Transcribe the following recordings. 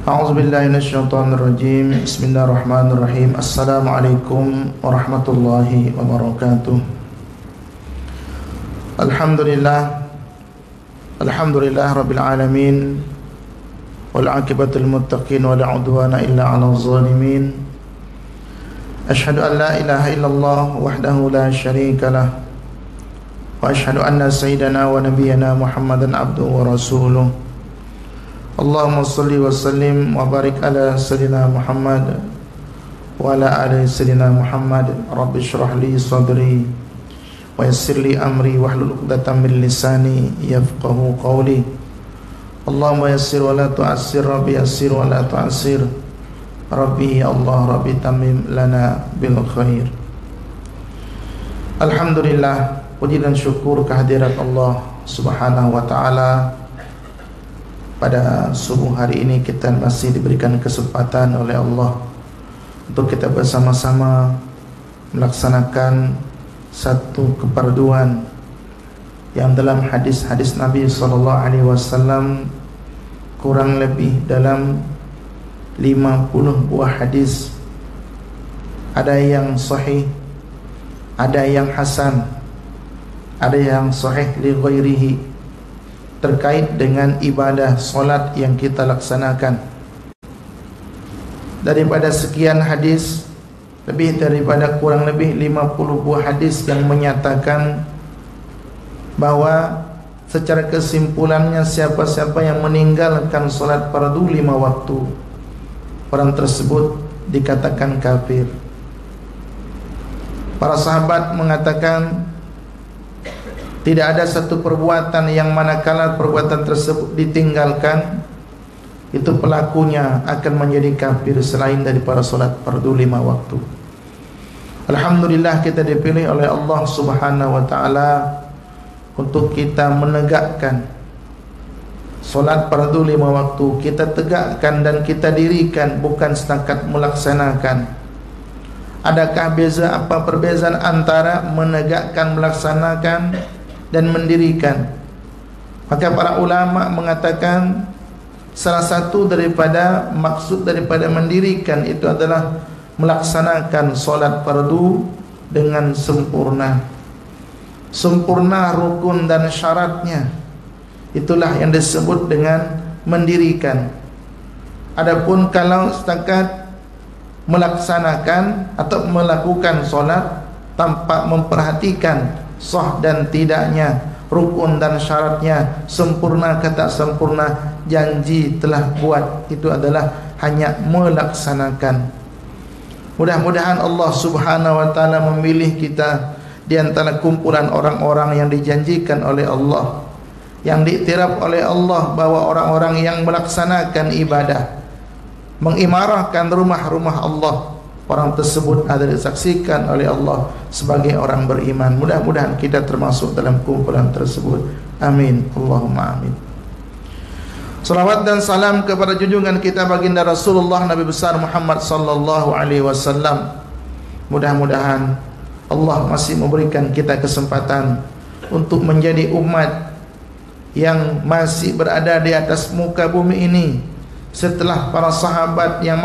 A'udzubillahi minasyaitonirrajim. Bismillahirrahmanirrahim. Assalamualaikum warahmatullahi wabarakatuh. Alhamdulillah rabbil alamin. Wal 'aqibatul muttaqin wa la 'udwana illa 'alal zalimin. Asyhadu an la ilaha illallah wahdahu la syarika lah. Wa asyhadu anna sayyidana wa nabiyyana Muhammadan abduhu wa rasuluh. Allahumma salli wa sallim wa barik ala sayyidina Muhammad wa ala ali sayyidina Muhammad. Rabbi shrah li sadri wa yassir li amri wahlul 'uqdatam min lisani yafqahu qawli. Allahumma yassir wa la tu'assir, Rabbi yassir wa la tu'assir. Rabbi ya Allah, Rabbi tamim lana bil khair. Alhamdulillah, puji dan syukur kehadirat Allah Subhanahu wa taala. Pada subuh hari ini kita masih diberikan kesempatan oleh Allah untuk kita bersama-sama melaksanakan satu keperduan yang dalam hadis-hadis Nabi SAW kurang lebih dalam 50 buah hadis. Ada yang sahih, ada yang hasan, ada yang sahih li ghairihi, terkait dengan ibadah solat yang kita laksanakan. Daripada sekian hadis, kurang lebih 50 buah hadis yang menyatakan bahwa secara kesimpulannya siapa-siapa yang meninggalkan solat fardu 5 waktu, orang tersebut dikatakan kafir. Para sahabat mengatakan tidak ada satu perbuatan yang manakala perbuatan tersebut ditinggalkan, itu pelakunya akan menjadi kafir selain daripada solat fardu 5 waktu. Alhamdulillah kita dipilih oleh Allah Subhanahu wa taala untuk kita menegakkan solat fardu 5 waktu. Kita tegakkan dan kita dirikan, bukan setakat melaksanakan. Adakah perbezaan antara menegakkan, melaksanakan dan mendirikan? Maka para ulama mengatakan salah satu daripada maksud daripada mendirikan itu adalah melaksanakan solat fardu dengan sempurna. Sempurna rukun dan syaratnya, itulah yang disebut dengan mendirikan. Adapun kalau setakat melaksanakan atau melakukan solat tanpa memperhatikan sah dan tidaknya, rukun dan syaratnya, sempurna ke tak sempurna, janji telah buat, itu adalah hanya melaksanakan. Mudah-mudahan Allah Subhanahu wa taala memilih kita di antara kumpulan orang-orang yang dijanjikan oleh Allah, yang diiktiraf oleh Allah bahwa orang-orang yang melaksanakan ibadah, mengimarahkan rumah-rumah Allah, orang tersebut ada disaksikan oleh Allah sebagai orang beriman. Mudah-mudahan kita termasuk dalam kumpulan tersebut. Amin, Allahumma amin. Salawat dan salam kepada junjungan kita baginda Rasulullah Nabi besar Muhammad sallallahu alaihi wasallam. Mudah-mudahan Allah masih memberikan kita kesempatan untuk menjadi umat yang masih berada di atas muka bumi ini setelah para sahabat, yang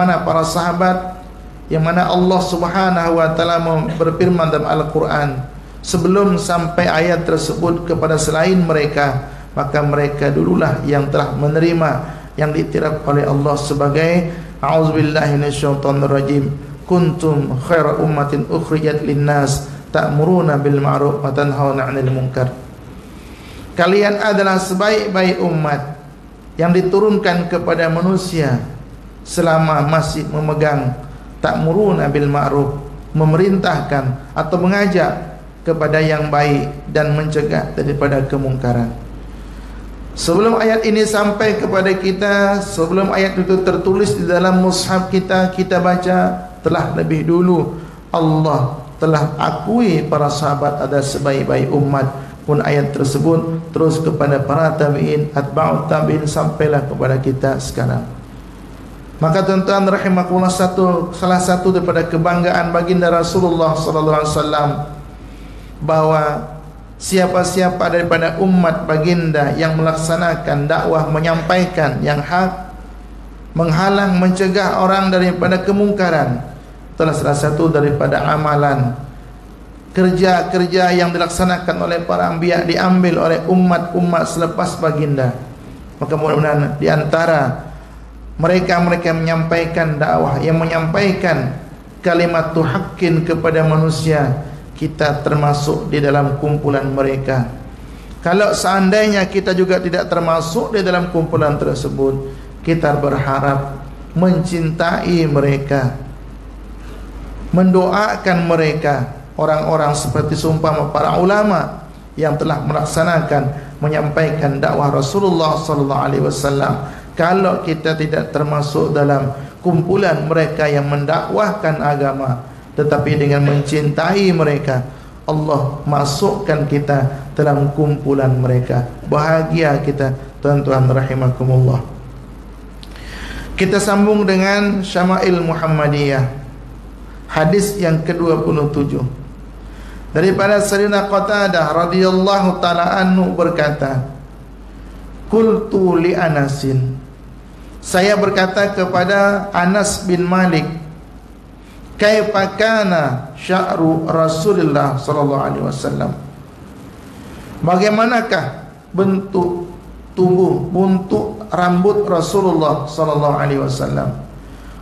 mana Allah Subhanahu wa taala berfirman dalam Al-Qur'an, sebelum sampai ayat tersebut kepada selain mereka, maka mereka dululah yang telah menerima yang diiktiraf oleh Allah sebagai a'udzubillahi minasyaitonirrajim, kuntum khaira ummatin ukhrijat linnas ta'muruna bil ma'ruf wa tanhauna 'anil munkar. Kalian adalah sebaik-baik umat yang diturunkan kepada manusia selama masih memegang ta'muruna bil ma'ruf, memerintahkan atau mengajak kepada yang baik dan mencegah daripada kemungkaran. Sebelum ayat ini sampai kepada kita, sebelum ayat itu tertulis di dalam mushaf kita, kita baca telah lebih dulu Allah telah akui para sahabat adalah sebaik-baik umat. Pun ayat tersebut terus kepada para tabi'in, atba'ut tabi'in, sampailah kepada kita sekarang. Maka tuan-tuan rahimakumullah, salah satu daripada kebanggaan baginda Rasulullah sallallahu alaihi wasallam bahwa siapa-siapa daripada umat baginda yang melaksanakan dakwah, menyampaikan yang hak, menghalang, mencegah orang daripada kemungkaran. Itulah salah satu daripada amalan kerja-kerja yang dilaksanakan oleh para anbiya, diambil oleh umat-umat selepas baginda. Maka mudah-mudahan di antara mereka-mereka yang menyampaikan dakwah, yang menyampaikan kalimat haqqin kepada manusia, kita termasuk di dalam kumpulan mereka. Kalau seandainya kita juga tidak termasuk di dalam kumpulan tersebut, kita berharap mencintai mereka, mendoakan mereka, orang-orang seperti seumpama para ulama yang telah melaksanakan, menyampaikan dakwah Rasulullah sallallahu alaihi wasallam. Kalau kita tidak termasuk dalam kumpulan mereka yang mendakwahkan agama, tetapi dengan mencintai mereka, Allah masukkan kita dalam kumpulan mereka. Bahagia kita, tuan-tuan rahimakumullah. Kita sambung dengan Syama'il Muhammadiyah, hadis yang ke-27. Daripada Sayyidina Qatadah radhiyallahu ta'ala anhu berkata, qultu li Anasin, saya berkata kepada Anas bin Malik, kaifa kana sya'ru Rasulullah sallallahu alaihi wasallam, bagaimanakah bentuk tubuh, bentuk rambut Rasulullah sallallahu alaihi wasallam?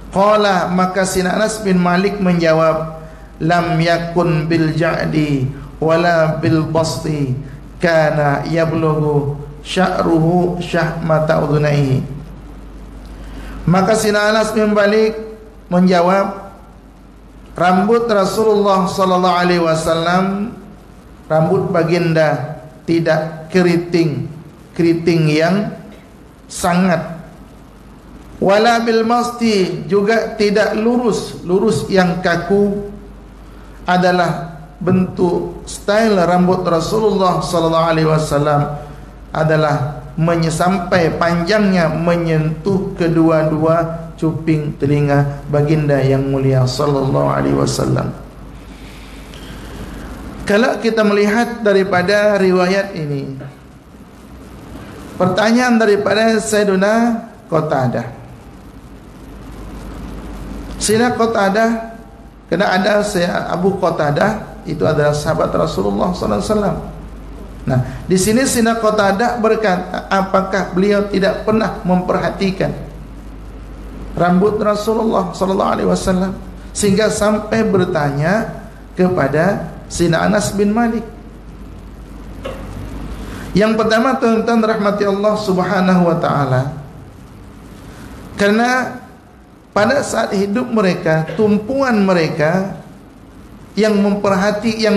Qala, maka Sayyidina Anas bin Malik menjawab, lam yakun bil ja'di wala bil basti, kana yablughu sya'ruhu syahmata udhunaihi. Maka Sayyidina Anas bin Malik menjawab, rambut Rasulullah sallallahu alaihi wasallam, rambut baginda tidak keriting yang sangat, wala bil masti, juga tidak lurus yang kaku. Adalah bentuk style rambut Rasulullah sallallahu alaihi wasallam adalah sampai panjangnya menyentuh kedua-dua cuping telinga baginda yang mulia sallallahu alaihi wasallam. Kalau kita melihat daripada riwayat ini, pertanyaan daripada Sayyidina Qatadah. Sayyidina Qatadah, kena ada Abu Qatadah, itu adalah sahabat Rasulullah sallallahu alaihi wasallam. Nah, di sini Sayyidina Qatadah berkata, apakah beliau tidak pernah memperhatikan rambut Rasulullah sallallahu alaihi wasallam sehingga sampai bertanya kepada Sayyidina Anas bin Malik? Yang pertama, tuan-tuan rahmati Allah Subhanahu wa taala, karena pada saat hidup mereka, tumpuan mereka yang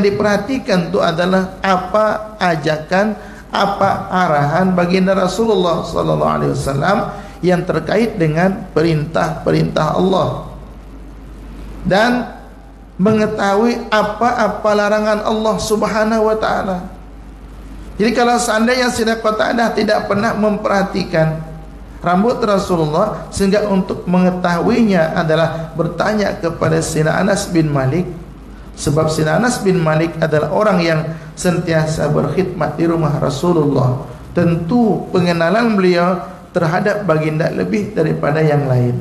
diperhatikan itu adalah apa ajakan, apa arahan baginda Rasulullah sallallahu alaihi wasallam yang terkait dengan perintah-perintah Allah, dan mengetahui apa-apa larangan Allah Subhanahu wa taala. Jadi kalau seandainya Sayyidina Qatadah tidak pernah memperhatikan rambut Rasulullah sehingga untuk mengetahuinya adalah bertanya kepada Sayyidina Anas bin Malik, sebab Sayyidina Anas bin Malik adalah orang yang sentiasa berkhidmat di rumah Rasulullah. Tentu pengenalan beliau terhadap baginda lebih daripada yang lain.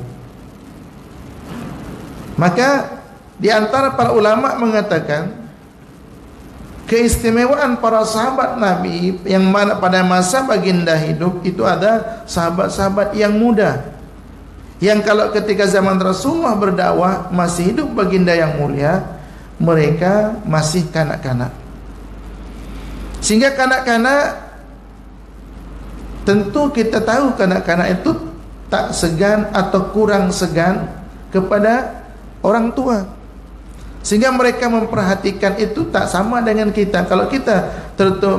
Maka di antara para ulama mengatakan keistimewaan para sahabat Nabi yang mana pada masa baginda hidup itu ada sahabat-sahabat yang muda, yang kalau ketika zaman Rasulullah berdakwah masih hidup baginda yang mulia, mereka masih kanak-kanak. Sehingga kanak-kanak, tentu kita tahu kanak-kanak itu tak segan atau kurang segan kepada orang tua, sehingga mereka memperhatikan itu tak sama dengan kita. Kalau kita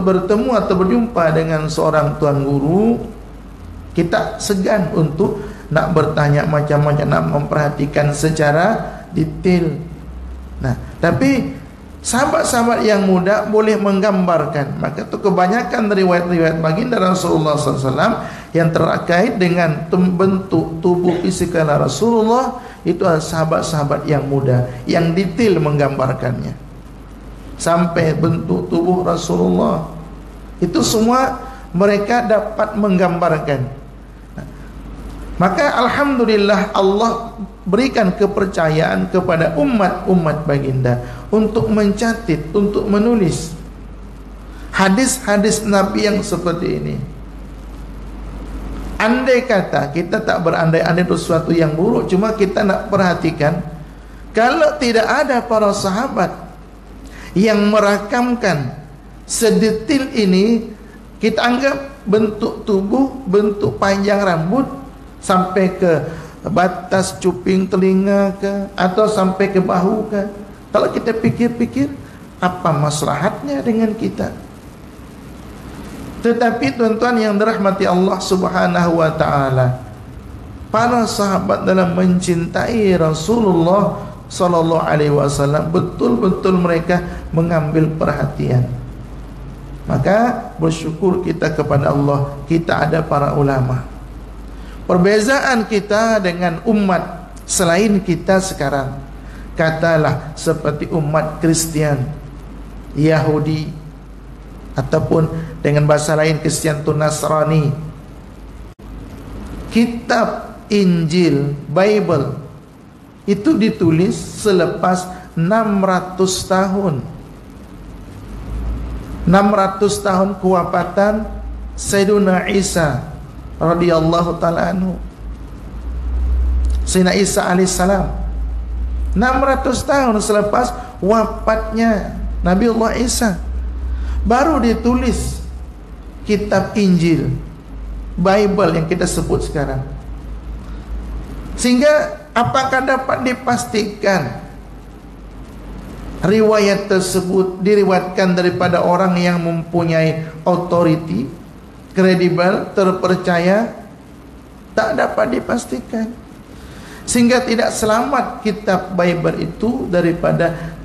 bertemu atau berjumpa dengan seorang tuan guru, kita segan untuk nak bertanya macam-macam, nak memperhatikan secara detail. Nah, tapi sahabat-sahabat yang muda boleh menggambarkan. Maka itu kebanyakan riwayat-riwayat baginda Rasulullah SAW yang terkait dengan bentuk tubuh fisikal Rasulullah, itu adalah sahabat-sahabat yang muda yang detail menggambarkannya. Sampai bentuk tubuh Rasulullah itu semua mereka dapat menggambarkan. Maka alhamdulillah Allah berikan kepercayaan kepada umat-umat baginda untuk mencatat, untuk menulis hadis-hadis Nabi yang seperti ini. Andai kata kita tak berandai-andai itu sesuatu yang buruk, cuma kita nak perhatikan, kalau tidak ada para sahabat yang merakamkan sedetil ini, kita anggap bentuk tubuh, bentuk panjang rambut sampai ke batas cuping telinga ke, atau sampai ke bahu ke. Kalau kita pikir-pikir, apa maslahatnya dengan kita? Tetapi tuan-tuan yang dirahmati Allah Subhanahu wa taala, para sahabat dalam mencintai Rasulullah sallallahu alaihi wasallam, betul-betul mereka mengambil perhatian. Maka bersyukur kita kepada Allah, kita ada para ulama. Perbezaan kita dengan umat selain kita sekarang, katalah seperti umat Kristian, Yahudi, ataupun dengan bahasa lain Kristian itu Nasrani. Kitab Injil, Bible itu ditulis selepas 600 tahun. 600 tahun kewafatan Sayyidina Isa radhiyallahu ta'ala anhu, Sayyidina Isa alaihissalam. 600 tahun selepas wafatnya Nabiullah Isa, baru ditulis kitab Injil, Bible yang kita sebut sekarang. Sehingga apakah dapat dipastikan riwayat tersebut diriwayatkan daripada orang yang mempunyai authority, kredibel, terpercaya? Tak dapat dipastikan. Sehingga tidak selamat kitab Bible itu daripada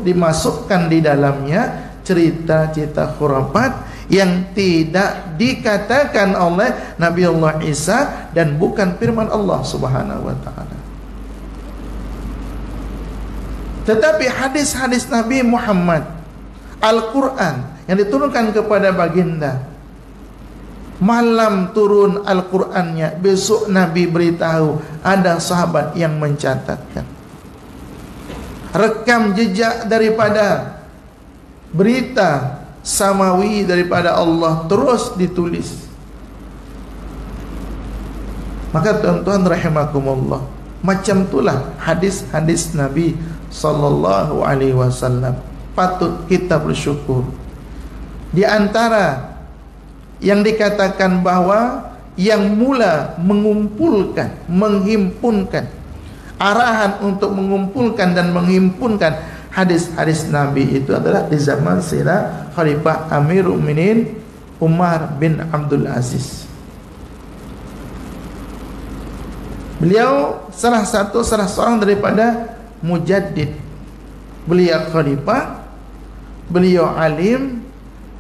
dimasukkan di dalamnya cerita-cerita khurafat yang tidak dikatakan oleh Nabiullah Isa dan bukan firman Allah Subhanahu wa taala. Tetapi hadis-hadis Nabi Muhammad, Al-Quran yang diturunkan kepada baginda, malam turun Al-Qurannya, besok Nabi beritahu ada sahabat yang mencatatkan. Rekam jejak daripada berita samawi daripada Allah terus ditulis. Maka tuan-tuan rahimakumullah, macam itulah hadis-hadis Nabi sallallahu alaihi wasallam. Patut kita bersyukur. Di antara yang dikatakan bahwa yang mula mengumpulkan, menghimpunkan, arahan untuk mengumpulkan dan menghimpunkan hadis-hadis Nabi itu adalah di zaman Sayyidina Khalifah Amirul Mukminin Umar bin Abdul Aziz. Beliau salah seorang daripada mujaddid. Beliau khalifah, beliau alim,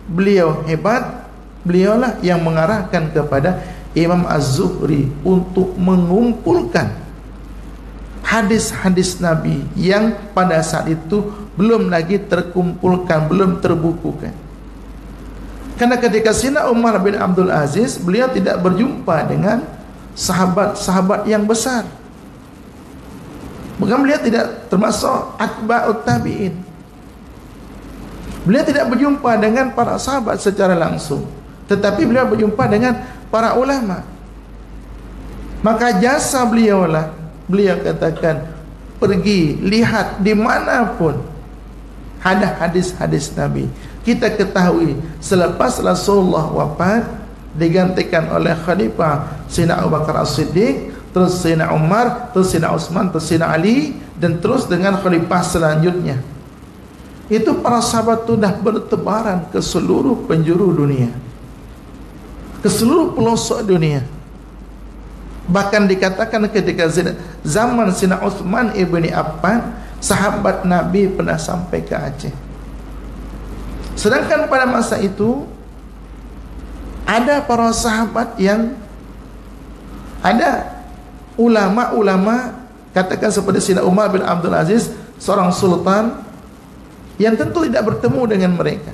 beliau hebat. Beliaulah yang mengarahkan kepada Imam Az-Zuhri untuk mengumpulkan hadis-hadis Nabi yang pada saat itu belum lagi terkumpulkan, belum terbukukan. Karena ketika Sayyidina Umar bin Abdul Aziz, beliau tidak berjumpa dengan sahabat-sahabat yang besar. Bukan beliau tidak termasuk atba'ut tabi'in. Beliau tidak berjumpa dengan para sahabat secara langsung, tetapi beliau berjumpa dengan para ulama. Maka jasa beliau lah, beliau katakan, pergi lihat dimanapun ada hadis-hadis Nabi. Kita ketahui selepas Rasulullah wafat, digantikan oleh Khalifah Sayyidina Abu Bakar As-Siddiq, terus Sayyidina Umar, terus Sayyidina Utsman, terus Sayyidina Ali, dan terus dengan Khalifah selanjutnya. Itu para sahabat itu dah bertebaran ke seluruh penjuru dunia, ke seluruh pelosok dunia. Bahkan dikatakan ketika zaman Sayyidina Utsman ibni Affan, sahabat Nabi pernah sampai ke Aceh. Sedangkan pada masa itu ada para sahabat yang ada ulama-ulama, katakan seperti Sayyidina Umar bin Abdul Aziz, seorang sultan yang tentu tidak bertemu dengan mereka.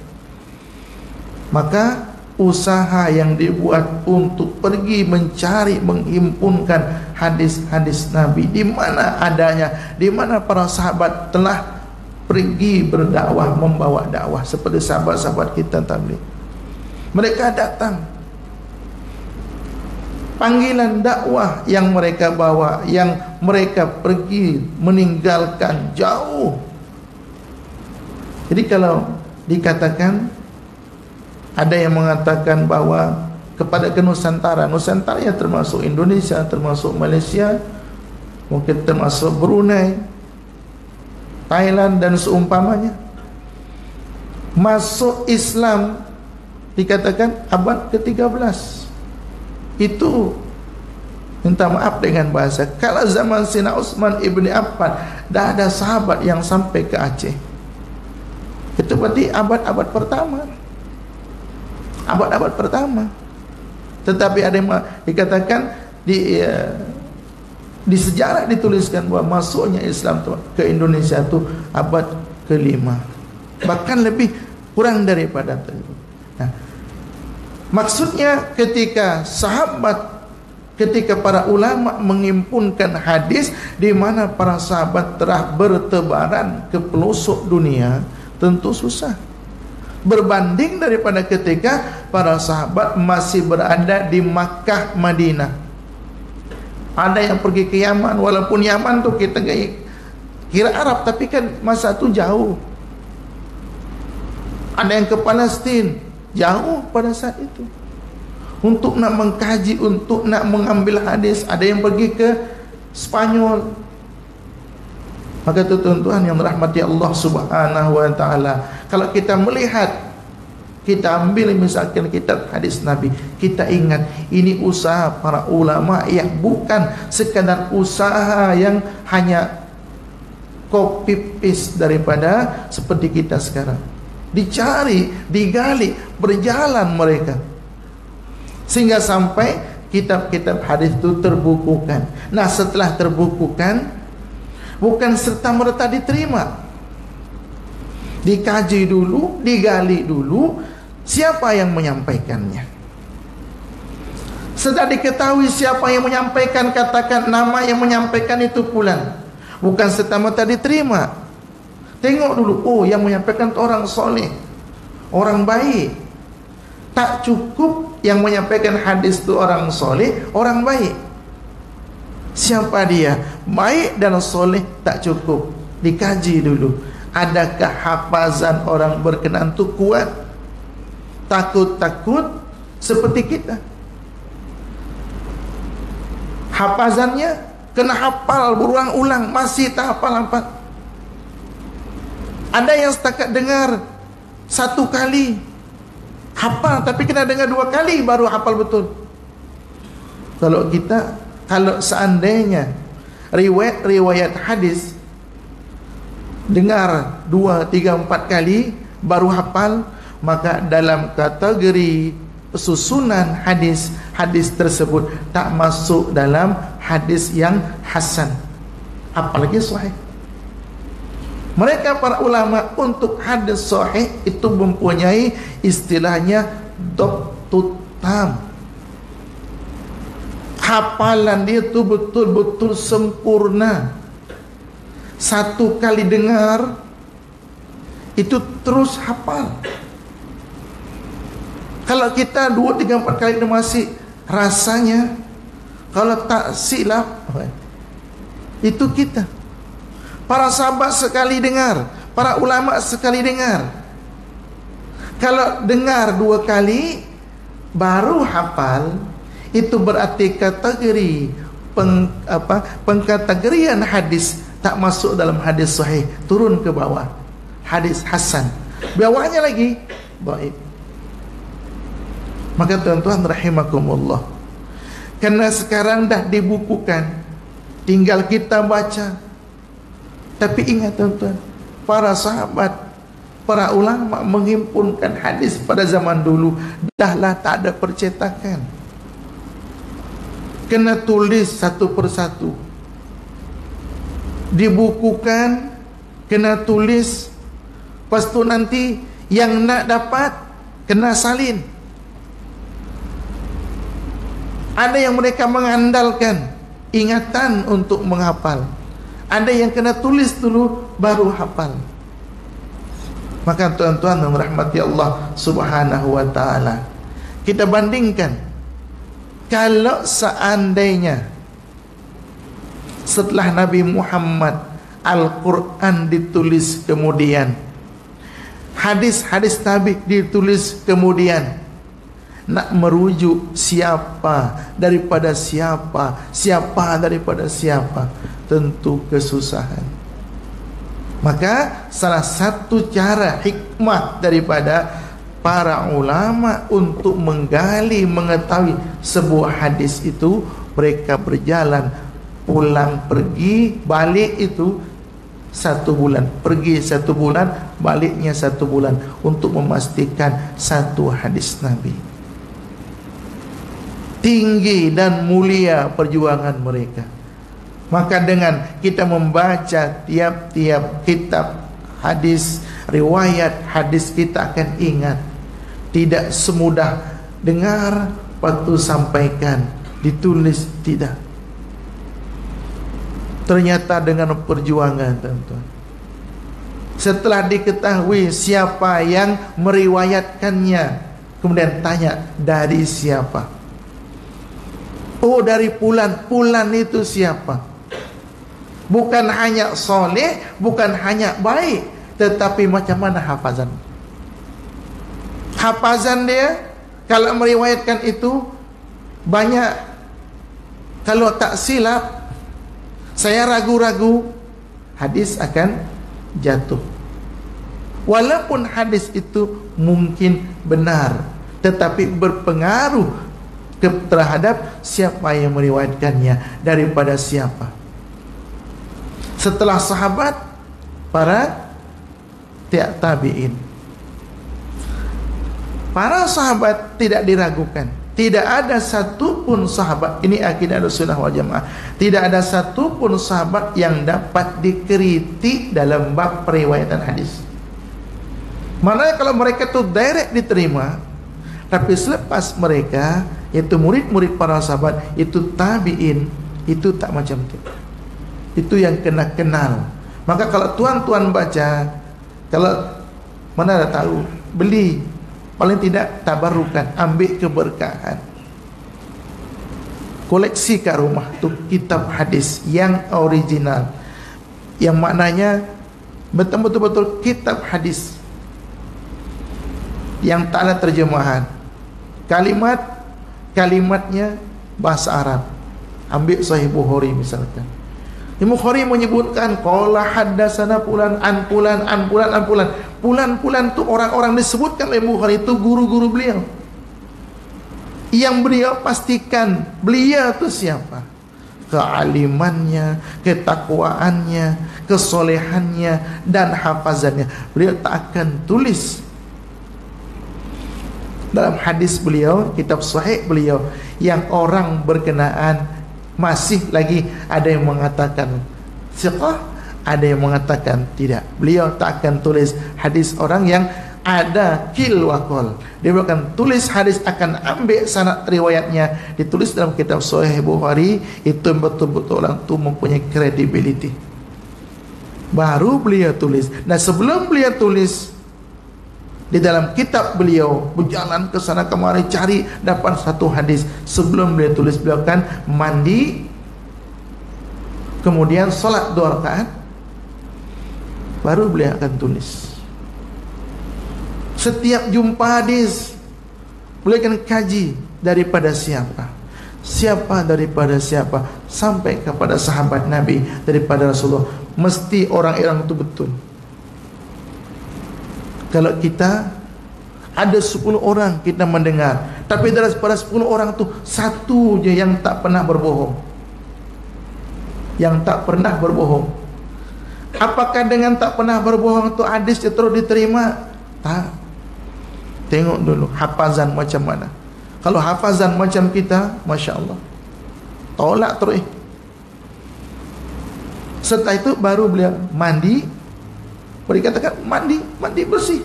Maka usaha yang dibuat untuk pergi mencari, menghimpunkan hadis-hadis Nabi. Di mana adanya, di mana para sahabat telah pergi berdakwah, membawa dakwah, seperti sahabat-sahabat kita tabligh. Mereka datang, panggilan dakwah yang mereka bawa, yang mereka pergi meninggalkan jauh. Jadi kalau dikatakan, ada yang mengatakan bahwa kepada ke Nusantara, Nusantara ya termasuk Indonesia, termasuk Malaysia, mungkin termasuk Brunei, Thailand dan seumpamanya, masuk Islam dikatakan abad ke-13. Itu, minta maaf dengan bahasa, kalau zaman Sina Utsman ibni Affan dah ada sahabat yang sampai ke Aceh. Itu berarti abad-abad pertama, abad-abad pertama. Tetapi ada yang dikatakan di sejarah dituliskan bahwa masuknya Islam ke Indonesia itu abad ke-5, bahkan lebih kurang daripada itu. Nah, maksudnya ketika para ulama menghimpunkan hadis, di mana para sahabat telah bertebaran ke pelosok dunia, tentu susah berbanding daripada ketika para sahabat masih berada di Makkah, Madinah. Ada yang pergi ke Yaman, walaupun Yaman tuh kita kira Arab, tapi kan masa itu jauh. Ada yang ke Palestina, jauh pada saat itu, untuk nak mengkaji, untuk nak mengambil hadis. Ada yang pergi ke Spanyol. Maka tuan-tuan yang dirahmati Allah Subhanahu wa taala, kalau kita melihat, kita ambil misalkan kitab hadis Nabi, kita ingat ini usaha para ulama yang bukan sekadar usaha yang hanya copy paste daripada seperti kita sekarang. Dicari, digali, berjalan mereka, sehingga sampai kitab-kitab hadis itu terbukukan. Nah, setelah terbukukan, bukan serta-merta diterima, dikaji dulu, digali dulu siapa yang menyampaikannya. Setelah diketahui siapa yang menyampaikan, katakan nama yang menyampaikan itu fulan, bukan serta-merta diterima. Tengok dulu, oh yang menyampaikan itu orang soleh, orang baik. Tak cukup yang menyampaikan hadis itu orang soleh, orang baik. Siapa dia? Baik dan soleh tak cukup, dikaji dulu. Adakah hafazan orang berkenaan itu kuat? Takut-takut seperti kita, hafazannya kena hafal berulang-ulang, masih tak hafal-hafal. Ada yang setakat dengar satu kali hafal, tapi kena dengar 2 kali baru hafal betul. Kalau seandainya riwayat hadis dengar 2, 3, 4 kali baru hafal, maka dalam kategori susunan hadis, hadis tersebut tak masuk dalam hadis yang hasan, apalagi sahih. Mereka para ulama untuk hadis sahih itu mempunyai istilahnya dhabtut tam. Hafalan dia itu betul-betul sempurna. Satu kali dengar itu terus hafal. Kalau kita 2, 3, 4 kali masih rasanya, kalau tak silap, itu kita. Para sahabat sekali dengar, para ulama sekali dengar. Kalau dengar 2 kali baru hafal, itu berarti kategori pengkategorian hadis tak masuk dalam hadis sahih, turun ke bawah hadis hasan, bawahnya lagi dhaif. Maka tuan-tuan rahimakumullah, karena sekarang dah dibukukan, tinggal kita baca. Tapi ingat tuan-tuan, para sahabat, para ulama menghimpunkan hadis pada zaman dulu, dahlah tak ada percetakan, kena tulis satu persatu, dibukukan, kena tulis. Lepas tu nanti yang nak dapat kena salin. Ada yang mereka mengandalkan ingatan untuk menghafal. Ada yang kena tulis dulu baru hafal. Maka tuan-tuan yang rahmati Allah Subhanahu wa taala, kita bandingkan, kalau seandainya setelah Nabi Muhammad Al-Quran ditulis kemudian, hadis-hadis Nabi ditulis kemudian, nak merujuk siapa daripada siapa, siapa daripada siapa, tentu kesusahan. Maka salah satu cara hikmah daripada para ulama untuk menggali, mengetahui sebuah hadis itu, mereka berjalan, pulang pergi balik itu 1 bulan, pergi 1 bulan, baliknya 1 bulan, untuk memastikan satu hadis Nabi. Tinggi dan mulia perjuangan mereka. Maka dengan kita membaca tiap-tiap kitab hadis, riwayat hadis, kita akan ingat. Tidak semudah dengar, waktu sampaikan, ditulis, tidak. Ternyata dengan perjuangan, teman-teman. Setelah diketahui siapa yang meriwayatkannya, kemudian tanya, dari siapa? Oh, dari Fulan. Fulan itu siapa? Bukan hanya soleh, bukan hanya baik, tetapi macam mana hafazan. Hafazan dia, kalau meriwayatkan itu banyak. Kalau tak silap, saya ragu-ragu, hadis akan jatuh. Walaupun hadis itu mungkin benar, tetapi berpengaruh terhadap siapa yang meriwayatkannya, daripada siapa. Setelah sahabat, para tabi'in. Para sahabat tidak diragukan. Tidak ada satupun sahabat, ini akidah Ahlussunnah wal Jamaah, tidak ada satupun sahabat yang dapat dikritik dalam bab periwayatan hadis. Maknanya kalau mereka itu direct diterima, tapi selepas mereka, yaitu murid-murid para sahabat, itu tabi'in, itu tak macam itu. Itu yang kena kenal. Maka kalau tuan-tuan baca, kalau mana ada tahu, beli, paling tidak tabarukan, ambil keberkahan. Koleksi kat rumah tu kitab hadis yang original, yang maknanya betul-betul kitab hadis, yang tak ada terjemahan. Kalimatnya bahasa Arab. Ambil Sahih Bukhari misalkan, Imam Bukhari menyebutkan qala haddatsana fulan an fulan an fulan an fulan. Fulan-fulan tu orang-orang disebutkan oleh Bukhari itu guru-guru beliau. Yang beliau pastikan beliau tu siapa, kealimannya, ketakwaannya, kesolehannya, dan hafazannya. Beliau tak akan tulis dalam hadis beliau, kitab sahih beliau, yang orang berkenaan masih lagi ada yang mengatakan siqah, ada yang mengatakan tidak. Beliau tak akan tulis hadis orang yang ada kil wa qol. Dia akan tulis hadis, akan ambil sanad riwayatnya, ditulis dalam kitab Sahih Bukhari. Itu betul-betul orang tu mempunyai credibility, baru beliau tulis. Dan sebelum beliau tulis, di dalam kitab beliau berjalan ke sana kemari cari dapat satu hadis. Sebelum beliau tulis, beliau akan mandi, kemudian solat 2 rakaat, baru beliau akan tulis. Setiap jumpa hadis beliau akan kaji daripada siapa, siapa daripada siapa, sampai kepada sahabat Nabi daripada Rasulullah. Mesti orang-orang itu betul. Kalau kita ada 10 orang kita mendengar, tapi daripada 10 orang tu satu je yang tak pernah berbohong, yang tak pernah berbohong. Apakah dengan tak pernah berbohong tu hadis terus diterima? Tak. Tengok dulu hafazan macam mana. Kalau hafazan macam kita, Masya Allah, tolak terus. Setelah itu baru beliau mandi. Boleh katakan mandi bersih,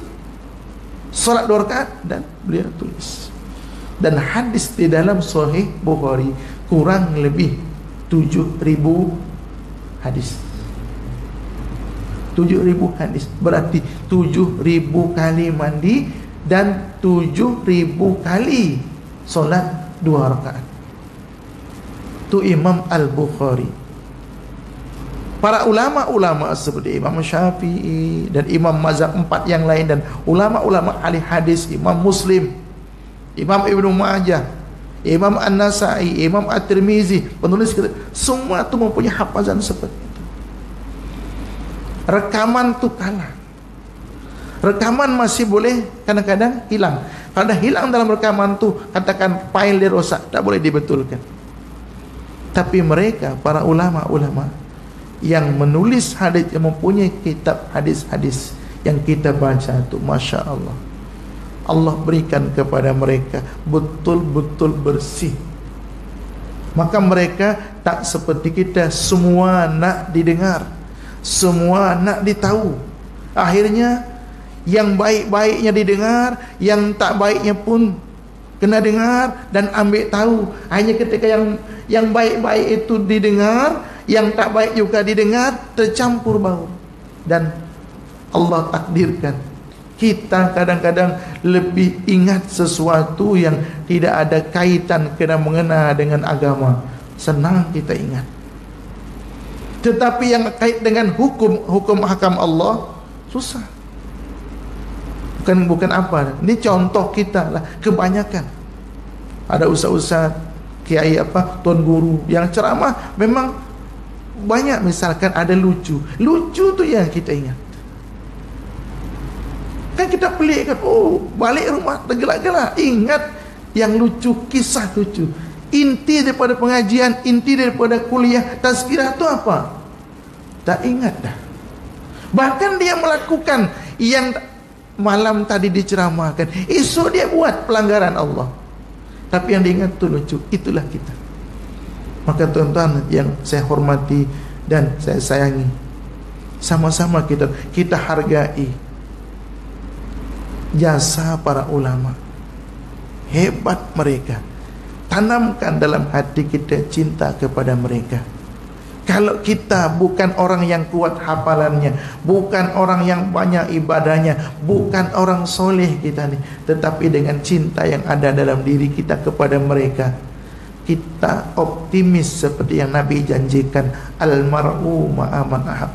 solat 2 rakaat, dan beliau tulis. Dan hadis di dalam Sahih Bukhari kurang lebih 7.000 hadis. 7.000 hadis, berarti 7.000 kali mandi dan 7.000 kali solat 2 rakaat. Itu Imam Al-Bukhari. Para ulama-ulama seperti Imam Syafi'i dan Imam mazhab 4 yang lain, dan ulama-ulama ahli hadis, Imam Muslim, Imam Ibnu Majah, Imam An-Nasai, Imam At-Tirmizi, penulis kitab, semua itu mempunyai hafazan seperti itu. Rekaman itu kalah. Rekaman masih boleh kadang-kadang hilang. Kalau hilang dalam rekaman itu, katakan file dia rosak, tak boleh dibetulkan. Tapi mereka, para ulama-ulama yang menulis hadis, yang mempunyai kitab hadis-hadis yang kita baca itu, Masya Allah, Allah berikan kepada mereka betul-betul bersih. Maka mereka tak seperti kita, semua nak didengar, semua nak ditahu. Akhirnya yang baik-baiknya didengar, yang tak baiknya pun kena dengar dan ambil tahu. Hanya ketika yang baik-baik itu didengar, yang tak baik juga didengar, tercampur baur. Dan Allah takdirkan kita kadang-kadang lebih ingat sesuatu yang tidak ada kaitan kena mengena dengan agama. Senang kita ingat. Tetapi yang kait dengan hukum hakam Allah, susah. Bukan apa. Ini contoh kita lah. Kebanyakan ada ustaz-ustaz, kiai tuan guru yang ceramah memang banyak. Misalkan ada lucu tu yang kita ingat. Kan kita pelik kan, oh balik rumah tergelak-gelak, ingat yang lucu, kisah lucu. Inti daripada pengajian, inti daripada kuliah tazkirah itu apa? Tak ingat dah. Bahkan dia melakukan yang malam tadi diceramahkan, esok dia buat pelanggaran Allah, tapi yang diingat itu lucu. Itulah kita. Maka tuan-tuan yang saya hormati dan saya sayangi, sama-sama kita hargai jasa para ulama. Hebat mereka. Tanamkan dalam hati kita cinta kepada mereka. Kalau kita bukan orang yang kuat hafalannya, bukan orang yang banyak ibadahnya, bukan orang soleh kita ni, tetapi dengan cinta yang ada dalam diri kita kepada mereka, kita optimis seperti yang Nabi janjikan, al-mar'u ma'aman ahab.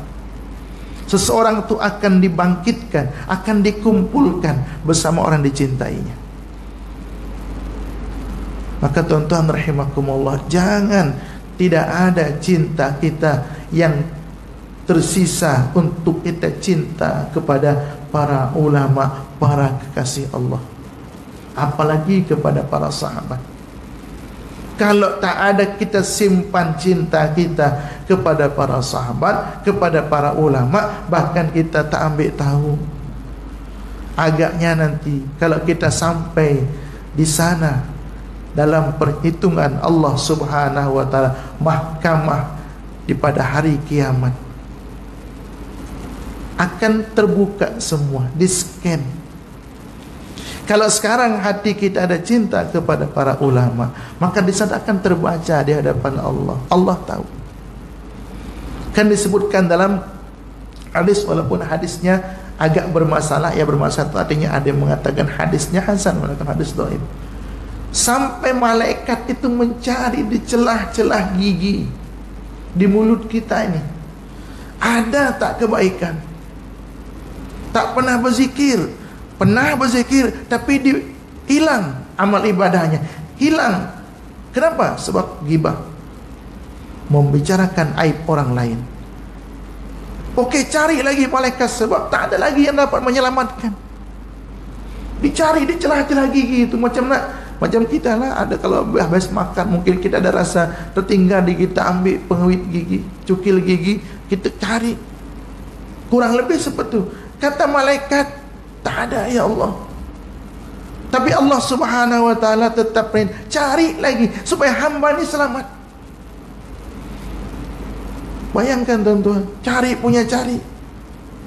Seseorang itu akan dibangkitkan, akan dikumpulkan bersama orang dicintainya. Maka tuan-tuan rahimakumullah, jangan tidak ada cinta kita yang tersisa untuk kita cinta kepada para ulama, para kekasih Allah, apalagi kepada para sahabat. Kalau tak ada kita simpan cinta kita kepada para sahabat, kepada para ulama, bahkan kita tak ambil tahu. Agaknya nanti kalau kita sampai di sana, dalam perhitungan Allah Subhanahu wa taala, mahkamah di pada hari kiamat, akan terbuka semua, di-scan. Kalau sekarang hati kita ada cinta kepada para ulama, maka di sana akan terbaca di hadapan Allah. Allah tahu. Kan disebutkan dalam hadis, walaupun hadisnya agak bermasalah, ya bermasalah artinya ada yang mengatakan hadisnya hasan, mengatakan hadis dhaif. Sampai malaikat itu mencari di celah-celah gigi di mulut kita ini, ada tak kebaikan? Tak pernah berzikir, pernah berzikir tapi hilang amal ibadahnya, hilang. Kenapa? Sebab ghibah, membicarakan aib orang lain. Oke, cari lagi malaikat, sebab tak ada lagi yang dapat menyelamatkan. Dicari di celah-celah gigi itu, macam kita lah, ada kalau habis makan mungkin kita ada rasa tertinggal di kita, ambil penguit gigi, cukil gigi, kita cari. Kurang lebih seperti itu. Kata malaikat, tak ada ya Allah. Tapi Allah Subhanahu wa taala tetap cari lagi supaya hamba ni selamat. Bayangkan tuan-tuan, cari punya cari,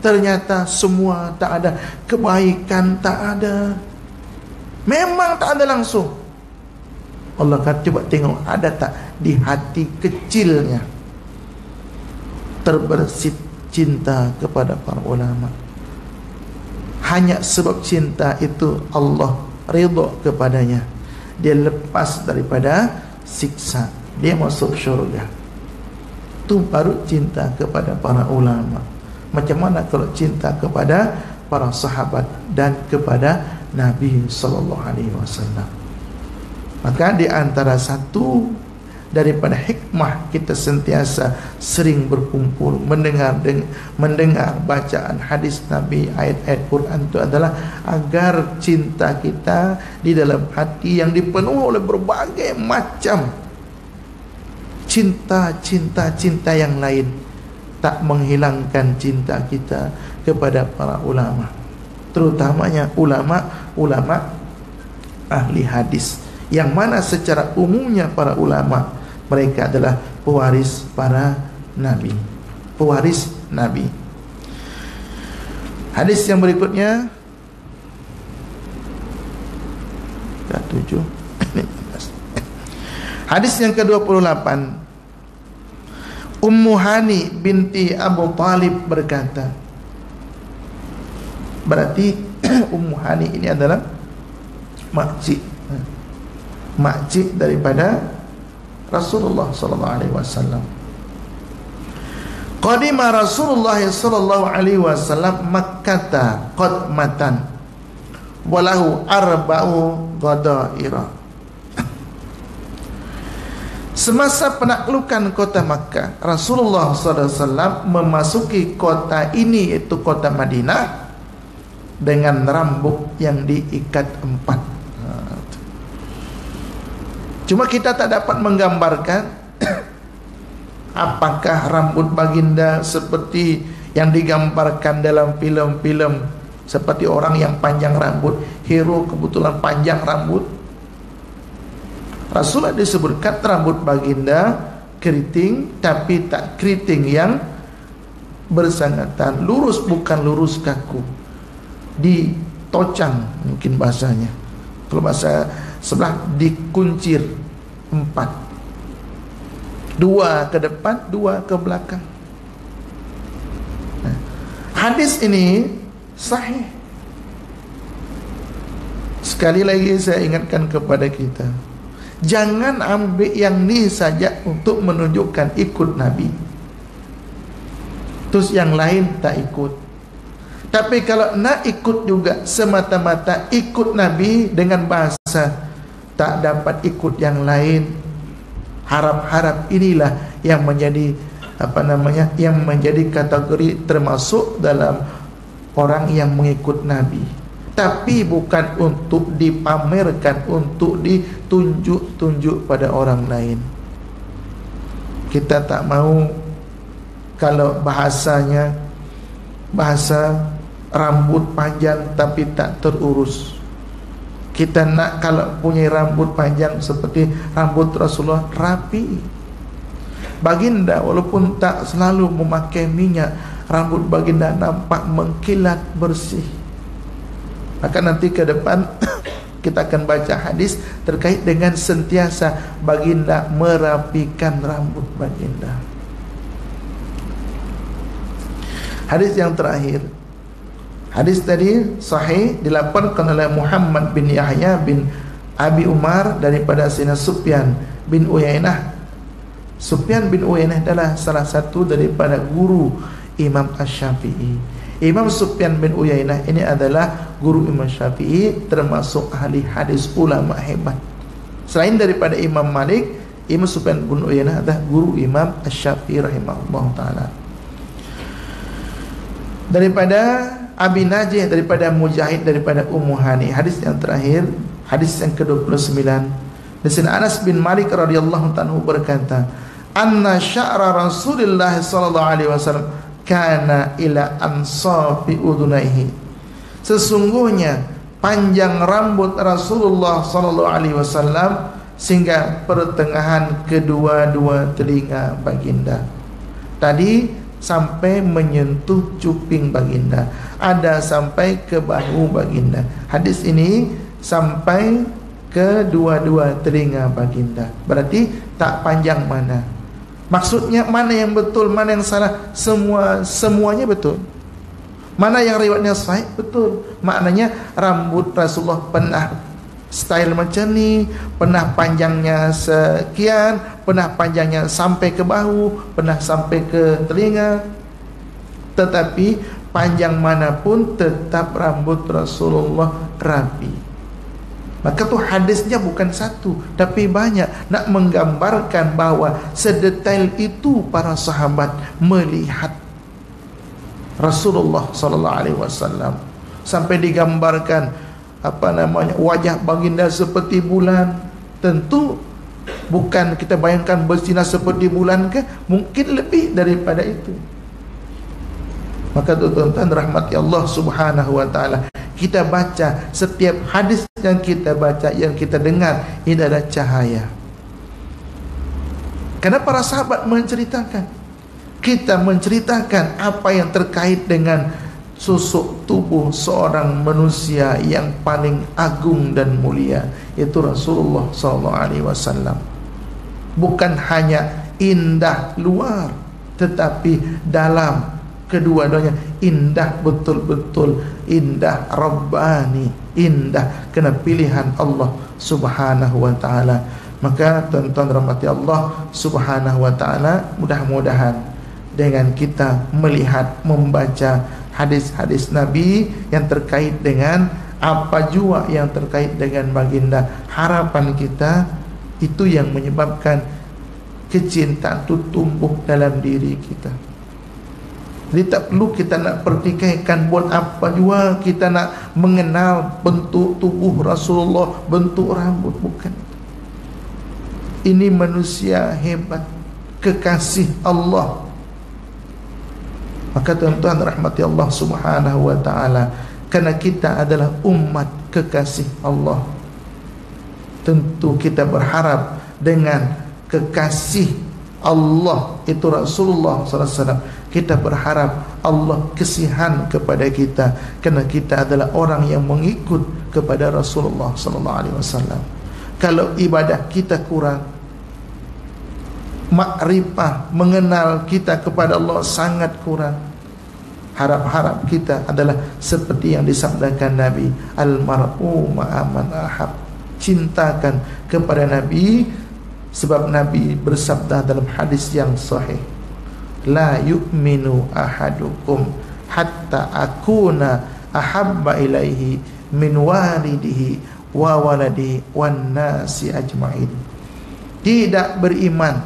ternyata semua tak ada, kebaikan tak ada. Memang tak ada langsung. Allah kata, coba tengok ada tak di hati kecilnya terbersit cinta kepada para ulama. Hanya sebab cinta itu Allah ridha kepadanya, dia lepas daripada siksa, dia masuk syurga. Itu baru cinta kepada para ulama. Macam mana kalau cinta kepada para sahabat dan kepada Nabi sallallahu alaihi wasallam? Maka di antara satu daripada hikmah kita sentiasa sering berkumpul mendengar bacaan hadis Nabi, ayat-ayat Quran itu adalah agar cinta kita di dalam hati yang dipenuhi oleh berbagai macam cinta yang lain tak menghilangkan cinta kita kepada para ulama, terutamanya ulama ahli hadis, yang mana secara umumnya para ulama mereka adalah pewaris para nabi, pewaris nabi. Hadis yang berikutnya 7. Hadis yang ke-28, Ummu Hani binti Abu Talib berkata, berarti Ummu Hani ini adalah makcik daripada Rasulullah sallallahu alaihi wasallam. Qadima Rasulullah sallallahu alaihi wasallam Makkah qadmatan walahu arba'u ghadaira. Semasa penaklukan kota Makkah, Rasulullah sallallahu alaihi wasallam memasuki kota ini, yaitu kota Madinah, dengan rambut yang diikat 4. Cuma kita tak dapat menggambarkan apakah rambut baginda seperti yang digambarkan dalam filem-filem, seperti orang yang panjang rambut, hero kebetulan panjang rambut. Rasulullah disebutkan rambut baginda keriting, tapi tak keriting yang bersangatan, lurus bukan lurus kaku, ditocang mungkin bahasanya. Kalau bahasa sebelah dikuncir 4, 2 ke depan, 2 ke belakang. Hadis ini sahih. Sekali lagi saya ingatkan kepada kita, jangan ambil yang ni saja untuk menunjukkan ikut Nabi, terus yang lain tak ikut. Tapi kalau nak ikut juga semata-mata ikut Nabi dengan bahasa, tak dapat ikut yang lain, harap-harap inilah yang menjadi yang menjadi kategori termasuk dalam orang yang mengikut Nabi, tapi bukan untuk dipamerkan, untuk ditunjuk-tunjuk pada orang lain. Kita tak mau kalau bahasanya bahasa rambut panjang tapi tak terurus. Kita nak kalau punya rambut panjang seperti rambut Rasulullah, rapi. Baginda walaupun tak selalu memakai minyak, rambut baginda nampak mengkilat bersih. Maka nanti ke depan kita akan baca hadis terkait dengan sentiasa baginda merapikan rambut baginda. Hadis yang terakhir, hadis tadi sahih, dilaporkan oleh Muhammad bin Yahya bin Abi Umar daripada Sayyidina Sufyan bin Uyainah. Sufyan bin Uyainah adalah salah satu daripada guru Imam Asy-Syafi'i. Imam Sufyan bin Uyainah ini adalah guru Imam Syafi'i, termasuk ahli hadis, ulama hebat. Selain daripada Imam Malik, Imam Sufyan bin Uyainah adalah guru Imam Asy-Syafi'i rahimahullah ta'ala. Daripada Abi Najih, daripada Mujahid, daripada Ummu Hani. Hadis yang terakhir, hadis yang ke-29, dari Anas bin Malik radhiyallahu ta'ala berkata, anna sya'ra Rasulullah sallallahu alaihi wasallam kana ila ansafi udunaihi. Sesungguhnya panjang rambut Rasulullah sallallahu alaihi wasallam sehingga pertengahan kedua-dua telinga baginda. Tadi sampai menyentuh cuping baginda, ada sampai ke bahu baginda. Hadis ini sampai kedua-dua telinga baginda. Berarti tak panjang mana. Maksudnya mana yang betul, mana yang salah? Semuanya betul. Mana yang riwayatnya sahih? Betul. Maknanya rambut Rasulullah pernah style macam ni, pernah panjangnya sekian, pernah panjangnya sampai ke bahu, pernah sampai ke telinga. Tetapi panjang manapun tetap rambut Rasulullah rapi. Maka tu hadisnya bukan satu, tapi banyak, nak menggambarkan bahawa sedetail itu para sahabat melihat Rasulullah sallallahu alaihi wasallam, sampai digambarkan wajah baginda seperti bulan. Tentu bukan kita bayangkan bersinar seperti bulan ke, mungkin lebih daripada itu. Maka tuan-tuan rahmati Allah Subhanahu wa taala, kita baca setiap hadis yang kita baca, yang kita dengar, ini adalah cahaya. Karena para sahabat menceritakan, kita menceritakan apa yang terkait dengan susuk tubuh seorang manusia yang paling agung dan mulia, yaitu Rasulullah SAW. Bukan hanya indah luar, tetapi dalam kedua-duanya indah betul-betul, indah Rabbani, indah kena pilihan Allah Subhanahu wa ta'ala. Maka tuan-tuan rahmati Allah Subhanahu wa ta'ala, mudah-mudahan dengan kita melihat, membaca hadis-hadis Nabi yang terkait dengan apa jua yang terkait dengan baginda, harapan kita itu yang menyebabkan kecintaan itu tumbuh dalam diri kita. Jadi tak perlu kita nak pertikaikan buat apa jua kita nak mengenal bentuk tubuh Rasulullah, bentuk rambut, bukan. Ini manusia hebat, kekasih Allah. Maka tuan-tuan rahmati Allah Subhanahu wa ta'ala, kerana kita adalah umat kekasih Allah, tentu kita berharap dengan kekasih Allah itu Rasulullah SAW, kita berharap Allah kasihan kepada kita, kerana kita adalah orang yang mengikut kepada Rasulullah SAW. Kalau ibadah kita kurang, makrifah mengenal kita kepada Allah sangat kurang, harap-harap kita adalah seperti yang disabdakan Nabi, al-mar'u ma'aman ahab, cintakan kepada Nabi. Sebab Nabi bersabda dalam hadis yang sahih, la yu'minu ahadukum hatta akuna ahabba ilaihi min walidihi wa waladihi wan nasi ajma'in. Tidak beriman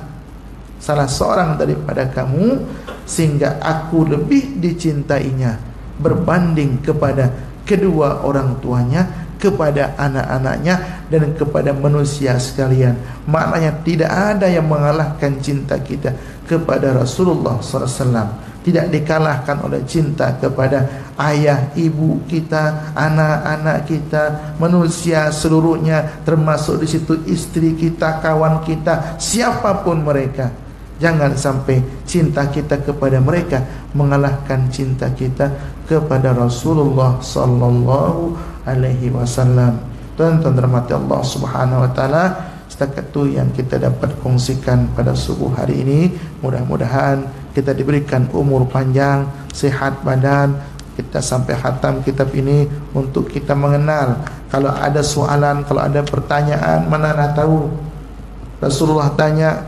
salah seorang daripada kamu sehingga aku lebih dicintainya berbanding kepada kedua orang tuanya, kepada anak-anaknya, dan kepada manusia sekalian. Maknanya tidak ada yang mengalahkan cinta kita kepada Rasulullah SAW. Tidak dikalahkan oleh cinta kepada ayah, ibu kita, anak-anak kita, manusia seluruhnya, termasuk di situ istri kita, kawan kita, siapapun mereka. Jangan sampai cinta kita kepada mereka mengalahkan cinta kita kepada Rasulullah sallallahu alaihi wasallam. Tuan-tuan rahmati Allah Subhanahu wa taala, setakat itu yang kita dapat kongsikan pada subuh hari ini. Mudah-mudahan kita diberikan umur panjang, sehat badan, kita sampai khatam kitab ini untuk kita mengenal. Kalau ada soalan, kalau ada pertanyaan, mana nak tahu. Rasulullah tanya,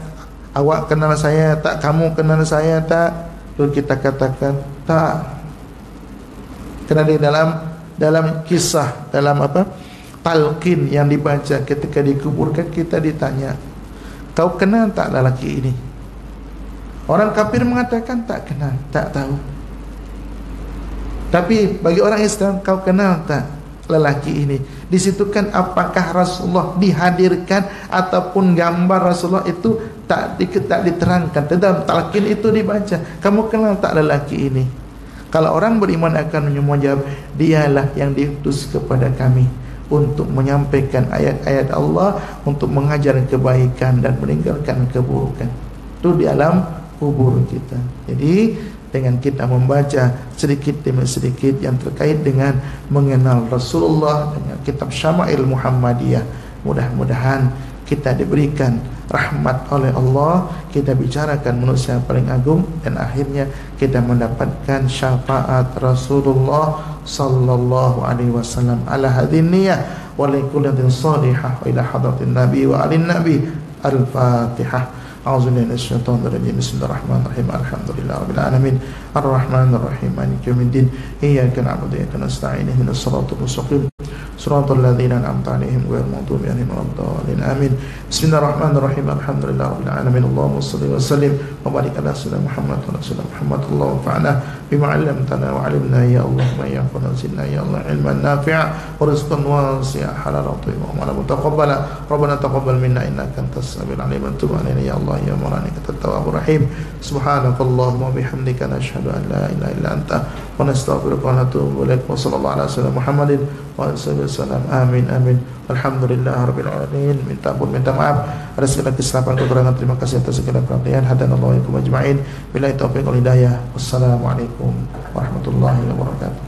awak kenal saya tak? Kamu kenal saya tak? Lalu kita katakan tak. Kerana di dalam kisah, dalam talqin yang dibaca ketika dikuburkan, kita ditanya, kau kenal tak lelaki ini? Orang kafir mengatakan tak kenal, tak tahu. Tapi bagi orang Islam, kau kenal tak lelaki ini? Di situ kan apakah Rasulullah dihadirkan ataupun gambar Rasulullah itu tak diterangkan. Dalam talqin itu dibaca, kamu kenal tak lelaki ini? Kalau orang beriman akan menjawab, dialah yang diutus kepada kami untuk menyampaikan ayat-ayat Allah, untuk mengajar kebaikan dan meninggalkan keburukan. Itu di alam kubur kita. Jadi dengan kita membaca sedikit demi sedikit yang terkait dengan mengenal Rasulullah dengan kitab Syama'il Muhammadiyah, Mudah-mudahan kita diberikan rahmat oleh Allah, kita bicarakan manusia yang paling agung, dan akhirnya kita mendapatkan syafaat Rasulullah sallallahu alaihi wasallam. Ala hadhihi niyyah wa likulli salihah wa ila hadratin nabi wa alin nabi. Al-Fatihah. A'udzubillahi minasyaitonir rajim. Bismillahirrahmanirrahim. Alhamdulillahirabbil alamin. Arrahmanirrahim. Maliki yaumiddin. Iyyaka na'budu wa iyyaka nasta'in. Ihdinas siratal mustaqim. Shiratal ladzina an'amta 'alaihim ghairil maghdubi 'alaihim waladdallin. Amin. Bismillahirrahmanirrahim. Alhamdulillahirabbil alamin. Allahumma shalli wa sallim wa barik ala sayyidina Muhammad wa ala Muhammad. Allahumma fa'na bima 'allamtana wa 'allimna ya Allah ma yanfa'una zidna ya Allah ilman nafi'a wa rizqan wasi'a halalan thayyiban wa 'amalan mutaqabbala. Rabbana taqabbal minna innaka antas samiul 'alim wa tub 'alaina ya Allah ya Maulana innaka at-tawwabur rahim. Subhanakallahumma wa bihamdika nashhadu an la ilaha illa anta wa nastaghfiruka wa natubu ilaik. Wa sallallahu ala sayyidina Muhammadin wa alihi wasallam. Amin amin. Alhamdulillahirabbil alamin. Minta ampun, minta maaf atas segala kesilapan kekurangan. Terima kasih atas segala perhatian. Hadanallahu wa iyyakum ajma'in. Billahi taufiq wal hidayah. Wassalamualaikum warahmatullahi wabarakatuh.